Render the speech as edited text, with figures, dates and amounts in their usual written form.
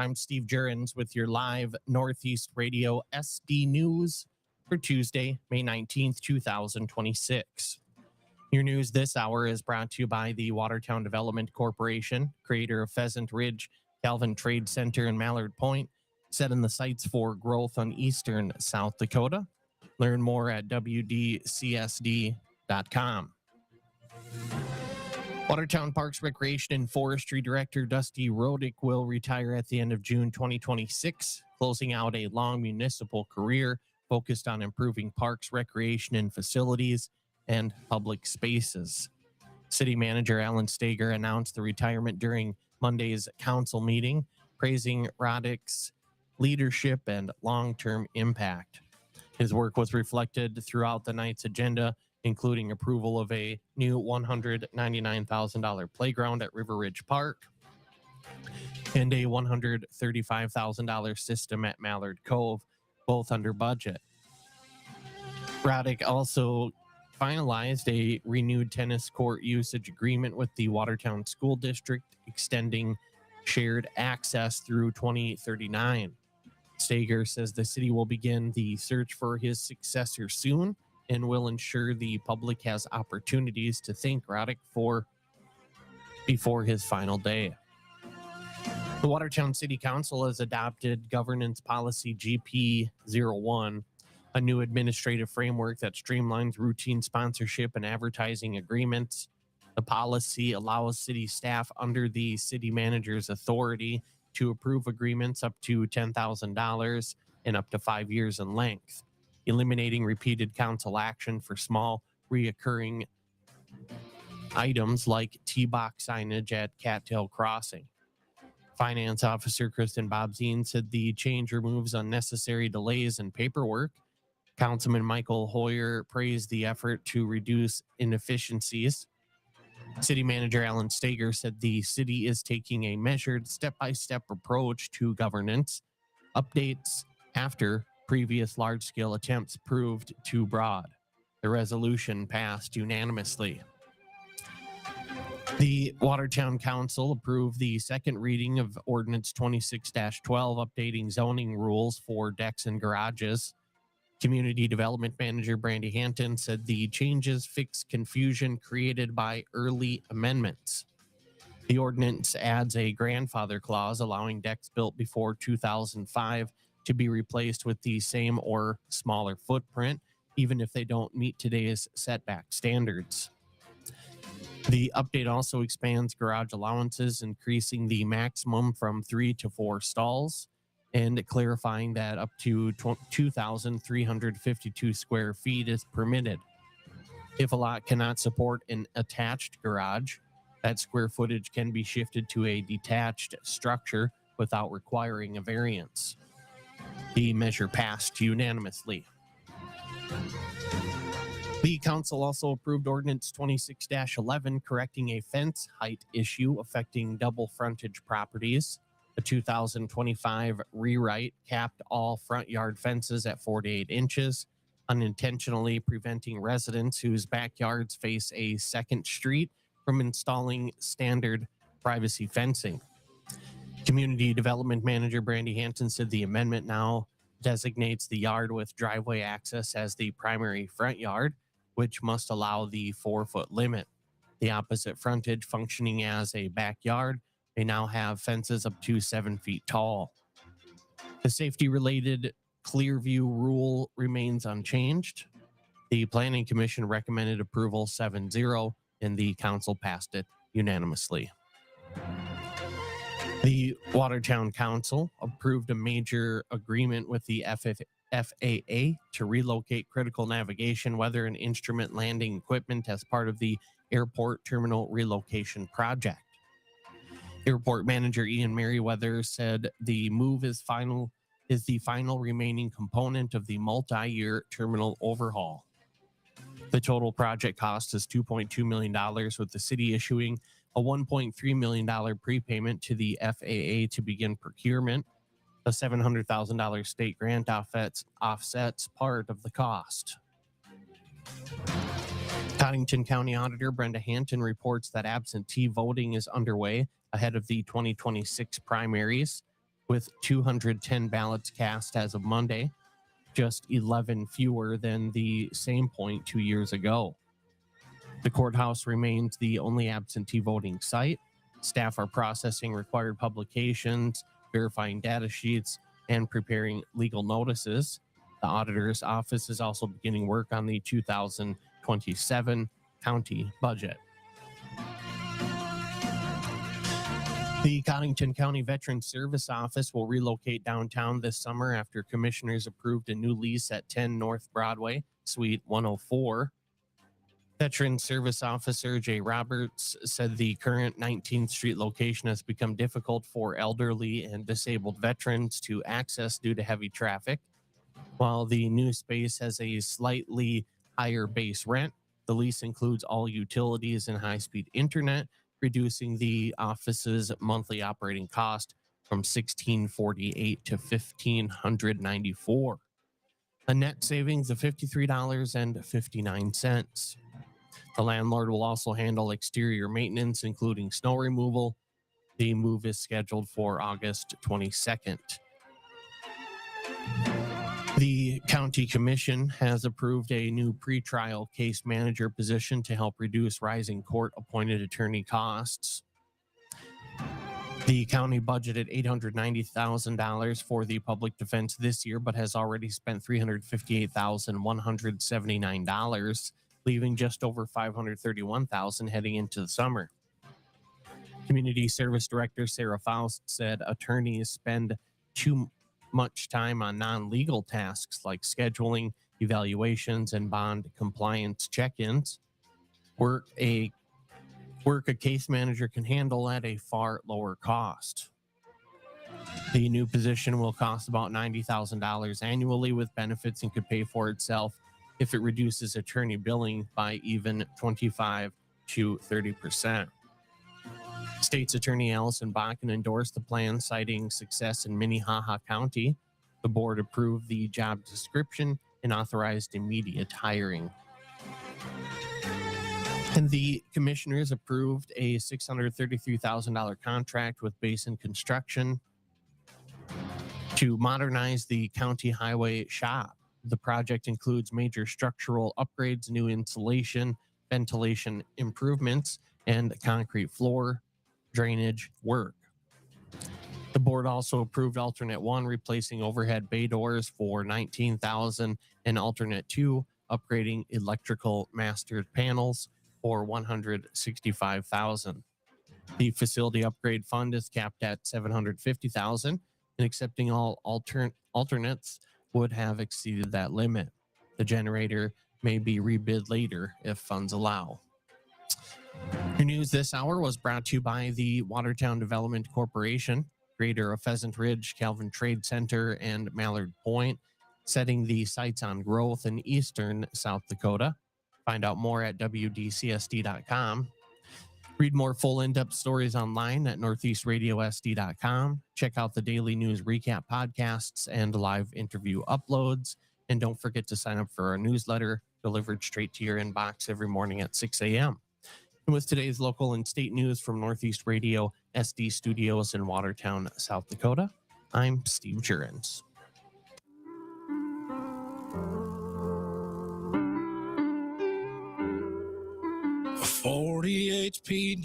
I'm Steve Jurens with your live Northeast Radio SD News for Tuesday, May 19th, 2026. Your news this hour is brought to you by the Watertown Development Corporation, creator of Pheasant Ridge, Calvin Trade Center, and Mallard Point, setting the sights for growth on eastern South Dakota. Learn more at wdcsd.com. Watertown Parks, Recreation, and Forestry Director Dusty Rodick will retire at the end of June 2026, closing out a long municipal career focused on improving parks, recreation, and facilities, and public spaces. City Manager Alan Stager announced the retirement during Monday's council meeting, praising Rodick's leadership and long-term impact. His work was reflected throughout the night's agenda, including approval of a new $199,000 playground at River Ridge Park and a $135,000 system at Mallard Cove, both under budget. Rodick also finalized a renewed tennis court usage agreement with the Watertown School District, extending shared access through 2039. Stager says the city will begin the search for his successor soon and will ensure the public has opportunities to thank Rodick before his final day. The Watertown City Council has adopted Governance Policy GP01, a new administrative framework that streamlines routine sponsorship and advertising agreements. The policy allows city staff under the city manager's authority to approve agreements up to $10,000 and up to 5 years in length, eliminating repeated council action for small, reoccurring items like T-box signage at Cattail Crossing. Finance Officer Kristen Bobzine said the change removes unnecessary delays in paperwork. Councilman Michael Hoyer praised the effort to reduce inefficiencies. City Manager Alan Stager said the city is taking a measured, step-by-step approach to governance updates after previous large-scale attempts proved too broad. The resolution passed unanimously. The Watertown Council approved the second reading of Ordinance 26-12, updating zoning rules for decks and garages. Community Development Manager Brandy Hanton said the changes fix confusion created by early amendments. The ordinance adds a grandfather clause allowing decks built before 2005 to be replaced with the same or smaller footprint, even if they don't meet today's setback standards. The update also expands garage allowances, increasing the maximum from 3 to 4 stalls, and clarifying that up to 2,352 square feet is permitted. If a lot cannot support an attached garage, that square footage can be shifted to a detached structure without requiring a variance. The measure passed unanimously. The council also approved Ordinance 26-11, correcting a fence height issue affecting double frontage properties. The 2025 rewrite capped all front yard fences at 48 inches, unintentionally preventing residents whose backyards face a second street from installing standard privacy fencing. Community Development Manager Brandy Hanton said the amendment now designates the yard with driveway access as the primary front yard, which must allow the 4-foot limit. The opposite frontage, functioning as a backyard, may now have fences up to 7 feet tall. The safety-related Clearview rule remains unchanged. The Planning Commission recommended approval 7-0, and the council passed it unanimously. The Watertown Council approved a major agreement with the FAA to relocate critical navigation, weather, and instrument landing equipment as part of the airport terminal relocation project. Airport Manager Ian Merriweather said the move is the final remaining component of the multi-year terminal overhaul. The total project cost is $2.2 million, with the city issuing a $1.3 million prepayment to the FAA to begin procurement. A $700,000 state grant offsets part of the cost. Cottington County Auditor Brenda Hanton reports that absentee voting is underway ahead of the 2026 primaries. with 210 ballots cast as of Monday, just 11 fewer than the same point 2 years ago. The courthouse remains the only absentee voting site. Staff are processing required publications, verifying data sheets, and preparing legal notices. The auditor's office is also beginning work on the 2027 county budget. The Cottington County Veteran Service Office will relocate downtown this summer after commissioners approved a new lease at 10 North Broadway, Suite 104. Veteran Service Officer Jay Roberts said the current 19th Street location has become difficult for elderly and disabled veterans to access due to heavy traffic. While the new space has a slightly higher base rent, the lease includes all utilities and high-speed internet, reducing the office's monthly operating cost from $1,648 to $1,594. A net savings of $53.59. The landlord will also handle exterior maintenance, including snow removal. The move is scheduled for August 22nd. The county commission has approved a new pretrial case manager position to help reduce rising court-appointed attorney costs. The county budgeted $890,000 for the public defense this year, but has already spent $358,179, leaving just over $531,000 heading into the summer. Community Service Director Sarah Faust said attorneys spend too much time on non-legal tasks like scheduling, evaluations, and bond compliance check-ins. Work a case manager can handle at a far lower cost. The new position will cost about $90,000 annually with benefits and could pay for itself if it reduces attorney billing by even 25 to 30%. State's Attorney Allison Bakken endorsed the plan, citing success in Minnehaha County. The board approved the job description and authorized immediate hiring. And the commissioners approved a $633,000 contract with Basin Construction to modernize the county highway shop. The project includes major structural upgrades, new insulation, ventilation improvements, and concrete floor drainage work. The board also approved alternate 1, replacing overhead bay doors for $19,000, and alternate 2, upgrading electrical master panels for $165,000. The facility upgrade fund is capped at $750,000, and accepting all alternates would have exceeded that limit. The generator may be rebid later if funds allow. Your news this hour was brought to you by the Watertown Development Corporation, creator of Pheasant Ridge, Calvin Trade Center, and Mallard Point, setting the sights on growth in eastern South Dakota. Find out more at WDCSD.com. Read more full in-depth stories online at northeastradiosd.com. Check out the daily news recap podcasts and live interview uploads. And don't forget to sign up for our newsletter delivered straight to your inbox every morning at 6 a.m. And with today's local and state news from Northeast Radio SD Studios in Watertown, South Dakota, I'm Steve Jurens. 40 HP